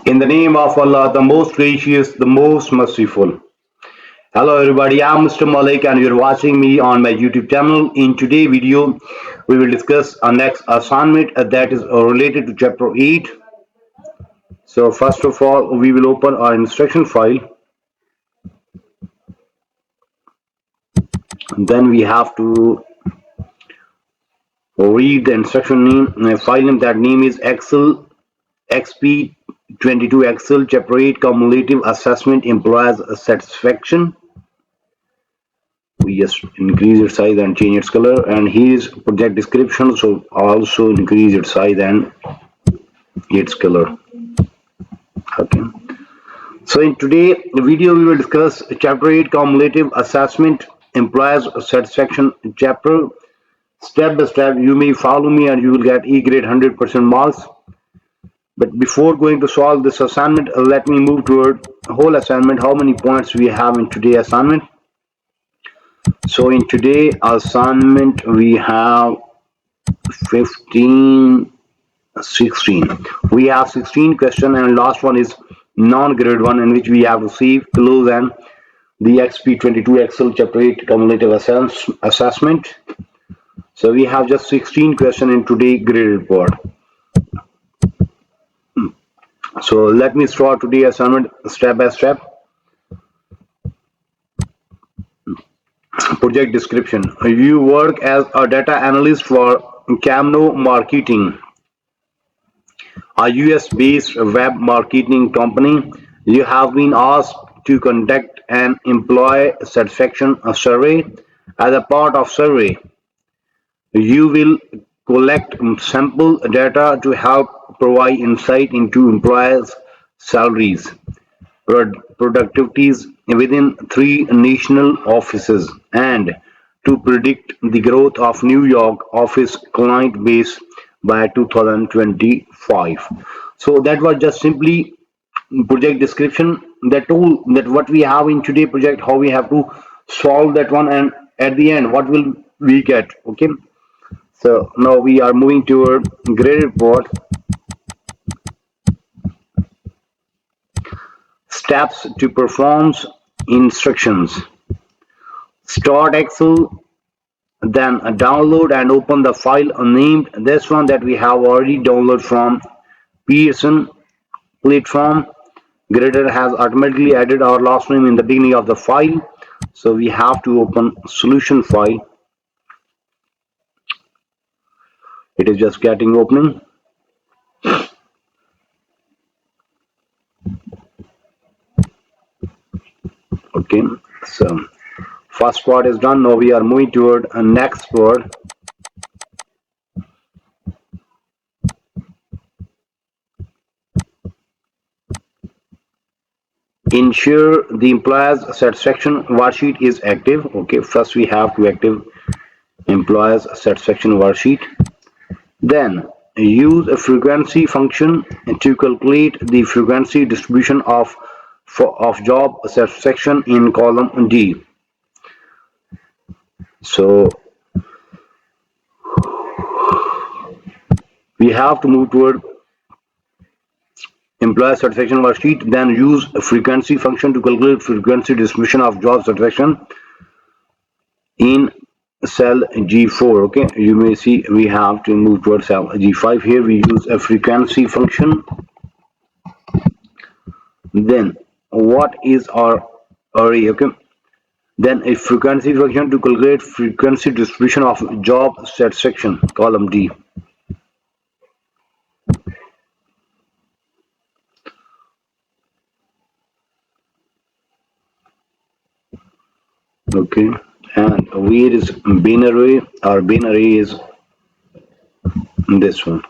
In the name of Allah, the most gracious, the most merciful. Hello everybody, I'm Mr. Malik and you're watching me on my YouTube channel. In today's video, we will discuss our next assignment that is related to chapter 8. So first of all, we will open our instruction file. Then we have to read the instruction name, file name. That name is Excel Exp22 Excel chapter 8 Cumulative Assessment Employees Satisfaction. We just increase its size and change its color, and here is project description, so also increase its size and its color. Okay, so in today video we will discuss chapter 8 cumulative assessment employees satisfaction chapter step by step. You may follow me and you will get E grade 100% marks. But before going to solve this assignment, let me move toward whole assignment, how many points we have in today's assignment. So in today's assignment we have 15, 16. We have 16 questions, and last one is non-grade 1, in which we have received close and the Exp22 Excel chapter 8 cumulative assessment. So we have just 16 questions in today's grade report. So let me start today's assignment step by step. Project description. You work as a data analyst for Camno Marketing, a US-based web marketing company. You have been asked to conduct an employee satisfaction survey. As a part of survey, you will collect sample data to help provide insight into employees' salaries, productivities within 3 national offices, and to predict the growth of New York office client base by 2025. So that was just simply project description. That tool that what we have in today project, how we have to solve that one, and at the end what will we get. Okay, so now we are moving toward grade report. Steps to perform instructions. Start Excel, then download and open the file named this one that we have already downloaded from Pearson platform. Grader has automatically added our last name in the beginning of the file, so we have to open solution file. It is just getting opening. Okay, so first part is done. Now we are moving toward a next part. Ensure the employees satisfaction worksheet is active. Okay, first we have to active employees satisfaction worksheet. Then use a frequency function to calculate the frequency distribution of job satisfaction in column D. So we have to move toward employee satisfaction worksheet, then use a frequency function to calculate frequency distribution of job satisfaction in cell G4. Okay, you may see we have to move towards cell G5. Here we use a frequency function. Then what is our array? Okay, then a frequency function to calculate frequency distribution of job satisfaction column D. Okay, and where is bin array? Our bin array is this one.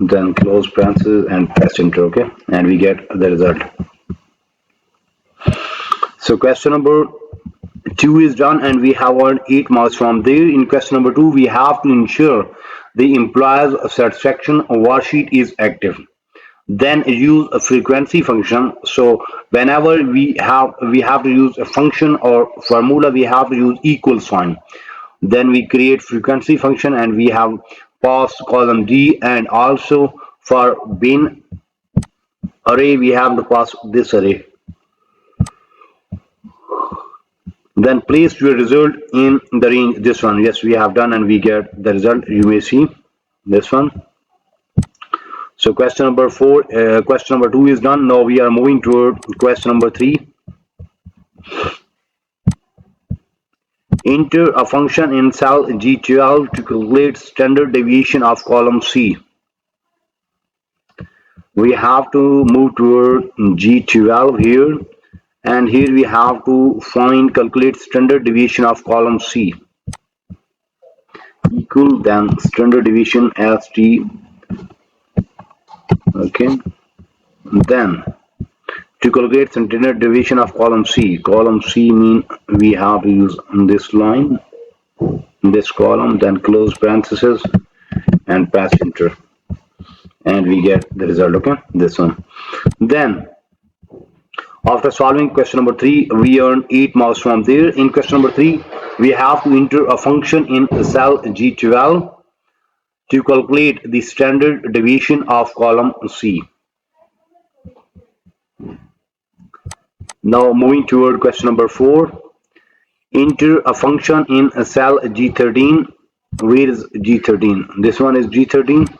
Then close parentheses and press enter. Okay, and we get the result. So question number 2 is done, and we have earned 8 marks from there. In question number 2, we have to ensure the employee's satisfaction worksheet is active. Then use a frequency function. So whenever we have to use a function or formula, we have to use equal sign. Then we create frequency function, and we have pass column D and also For bin array, we have to pass this array. Then place your result in the range. This one, yes, we have done, and we get the result. You may see this one. So question number 4, question number 2 is done. Now we are moving toward question number 3. Enter a function in cell G12 to calculate standard deviation of column C. We have to move toward G12 here, and here we have to calculate standard deviation of column C. Equal then standard deviation ST. Okay. Then to calculate standard deviation of column C mean we have to use this line, this column, then close parenthesis and press enter, and we get the result. Okay, this one. Then after solving question number 3, we earn 8 marks from there. In question number 3, we have to enter a function in cell G12 to calculate the standard deviation of column C. Now moving toward question number 4. Enter a function in a cell G13. Where is G13? This one is G13.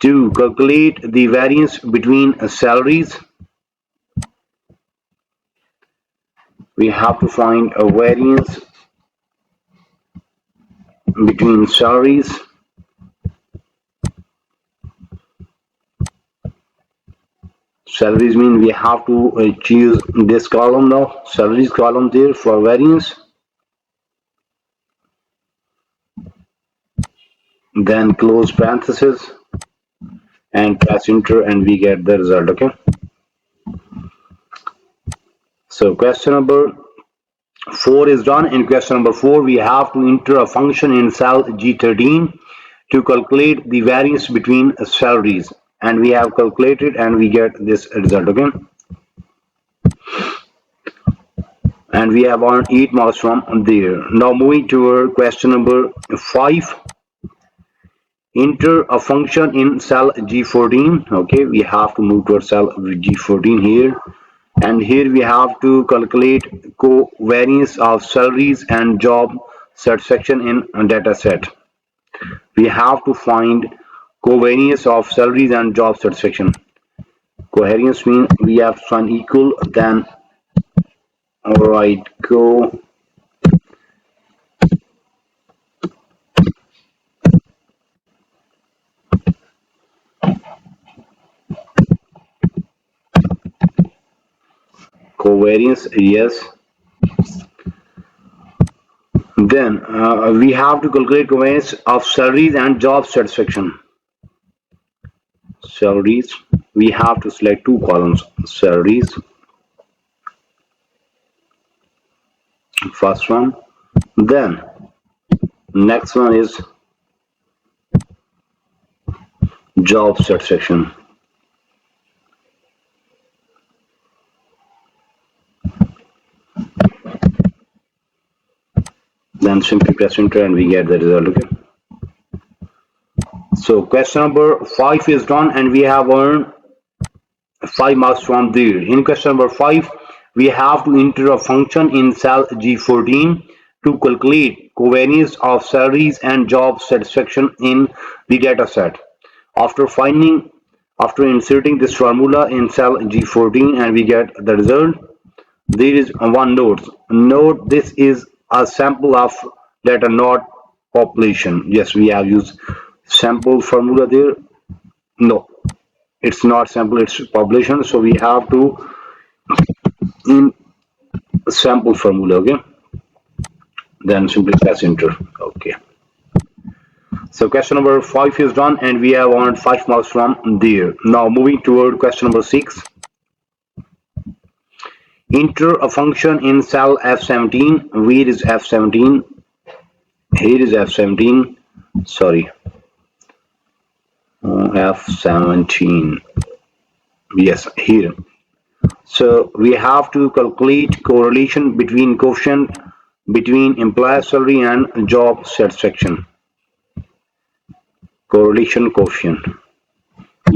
To calculate the variance between salaries, we have to find a variance between salaries. Salaries mean we have to choose this column now, salaries column there for variance. Then close parenthesis and press enter, and we get the result. Okay. So question number 4 is done. In question number 4, we have to enter a function in cell G13 to calculate the variance between salaries, and we have calculated and we get this result. Okay, and we have earned 8 marks from there. Now moving to our question number 5. Enter a function in cell G14. Okay, we have to move to our cell G14 here, and here we have to calculate covariance of salaries and job satisfaction in a data set. We have to find covariance of salaries and job satisfaction. Covariance means we have to find equal, then alright, go covariance, yes. Then we have to calculate covariance of salaries and job satisfaction. Salaries, we have to select 2 columns, salaries, first one, then next one is job satisfaction. Then simply press enter and we get the result. Okay, so question number 5 is done, and we have earned 5 marks from there. In question number 5, we have to enter a function in cell G14 to calculate covariance of salaries and job satisfaction in the data set. After inserting this formula in cell G14 and we get the result, there is one note. Note this is a sample of data, not population. Yes, we have used sample formula there. No, it's not sample, it's population. So we have to in sample formula. Okay, then simply press enter. Okay, so question number 5 is done, and we have earned 5 marks from there. Now moving toward question number 6. Enter a function in cell F17. Where is F17? Here is F17. Sorry, F17. Yes, here. So we have to calculate correlation between coefficient between employer salary and job satisfaction. Correlation coefficient.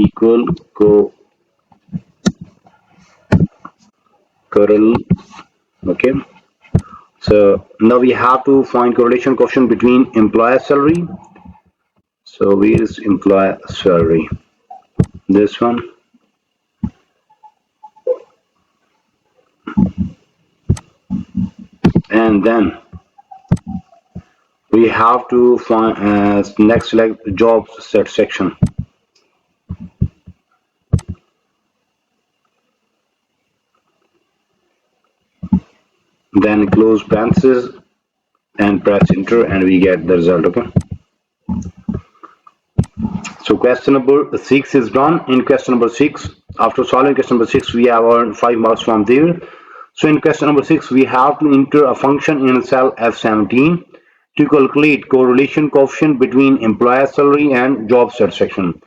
equal correl. Okay, so now we have to find correlation coefficient between employer salary. So where is employer salary? This one. And then we have to find next select job set section. Then close parentheses and press enter and we get the result. Okay, so question number 6 is done. In question number 6, after solving question number 6, we have earned 5 marks from there. So in question number 6, we have to enter a function in cell F17 to calculate correlation coefficient between employer salary and job satisfaction.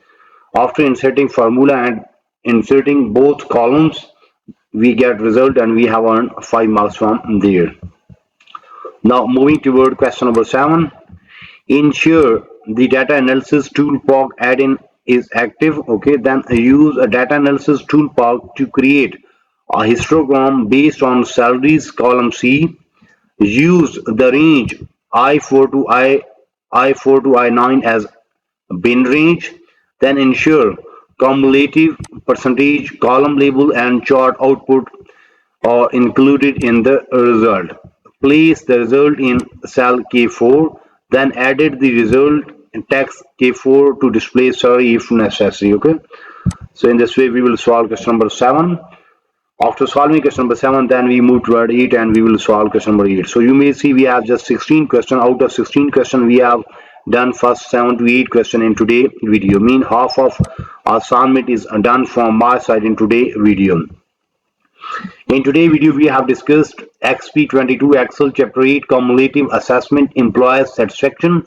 After inserting formula and inserting both columns, we get result and we have earned 5 marks from there. Now moving toward question number 7. Ensure the data analysis toolpath add-in is active. Okay, then use a data analysis toolpath to create a histogram based on salaries column C. Use the range I4 to I9 as bin range. Then ensure cumulative percentage column label and chart output are included in the result. Place the result in cell K4, then added the result in text K4 to display sorry if necessary. Okay, so in this way we will solve question number 7. After solving question number 7, then we move toward 8 and we will solve question number 8. So you may see we have just 16 questions. Out of 16 questions, we have done first 7 to 8 questions in today's video. Mean half of our assignment is done from my side in today's video. In today's video, we have discussed Exp22 Excel Chapter 8 Cumulative Assessment Employer Satisfaction.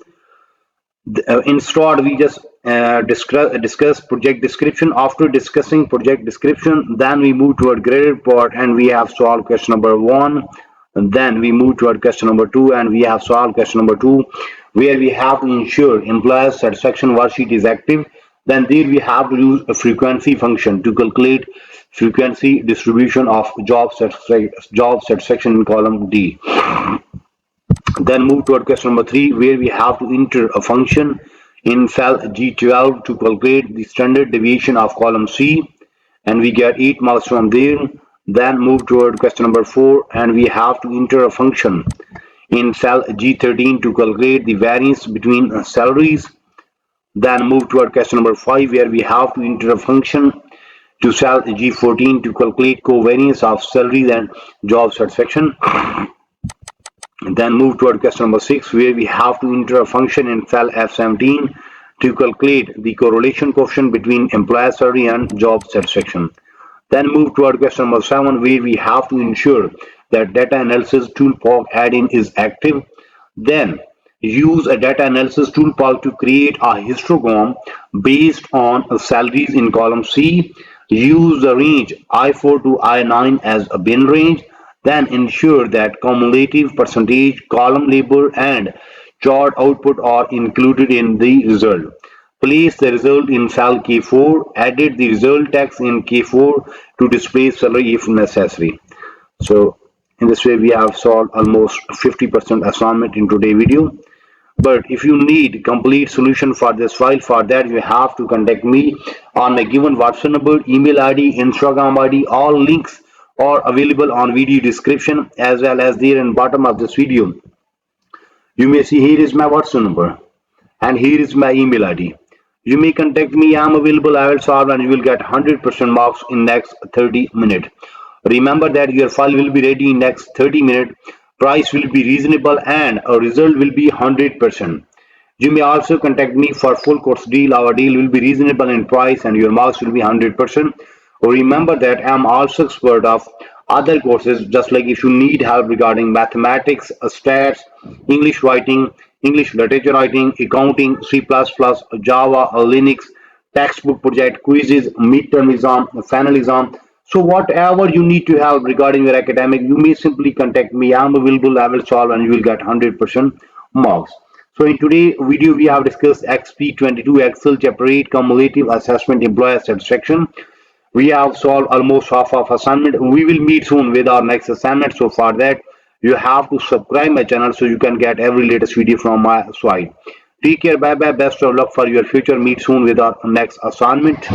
Instead, we just discuss project description. After discussing project description, then we move toward graded part and we have solved question number 1. And then we move toward question number 2 and we have solved question number 2, where we have to ensure employer satisfaction worksheet is active. Then there we have to use a frequency function to calculate frequency distribution of job satisfaction in column D. Then move toward question number 3, where we have to enter a function in cell G12 to calculate the standard deviation of column C, and we get 8 marks from there. Then move toward question number 4, and we have to enter a function in cell G13 to calculate the variance between salaries. Then move toward question number 5, where we have to enter a function to cell G14 to calculate covariance of salaries and job satisfaction. Then move toward question number 6, where we have to enter a function in cell F17 to calculate the correlation coefficient between employer salary and job satisfaction. Then move toward question number 7, where we have to ensure that data analysis toolpath add-in is active. Then use a data analysis toolpath to create a histogram based on salaries in column C. Use the range I4 to I9 as a bin range. Then ensure that cumulative percentage column label and chart output are included in the result. Place the result in cell K4. Edit the result text in K4 to display salary if necessary. So in this way we have solved almost 50% assignment in today's video. But if you need complete solution for this file, for that you have to contact me on the given WhatsApp number, email ID, Instagram ID. All links are available on video description as well as there in bottom of this video. You may see here is my WhatsApp number and here is my email ID. You may contact me. I am available. I will solve and you will get 100% marks in next 30 minutes. Remember that your file will be ready in next 30 minutes. Price will be reasonable and a result will be 100%. You may also contact me for full course deal. Our deal will be reasonable in price and your marks will be 100%. Remember that I am also expert of other courses, just like if you need help regarding mathematics, stats, English writing, English literature writing, accounting, C++, Java, Linux, textbook project, quizzes, midterm exam, final exam. So whatever you need to help regarding your academic, you may simply contact me. I am available. I will solve and you will get 100% marks. So in today's video, we have discussed Exp22 Excel Chapter 8 Cumulative Assessment Employer Satisfaction. We have solved almost half of assignment. We will meet soon with our next assignment. So for that, you have to subscribe my channel so you can get every latest video from my side. Take care. Bye bye. Best of luck for your future. Meet soon with our next assignment.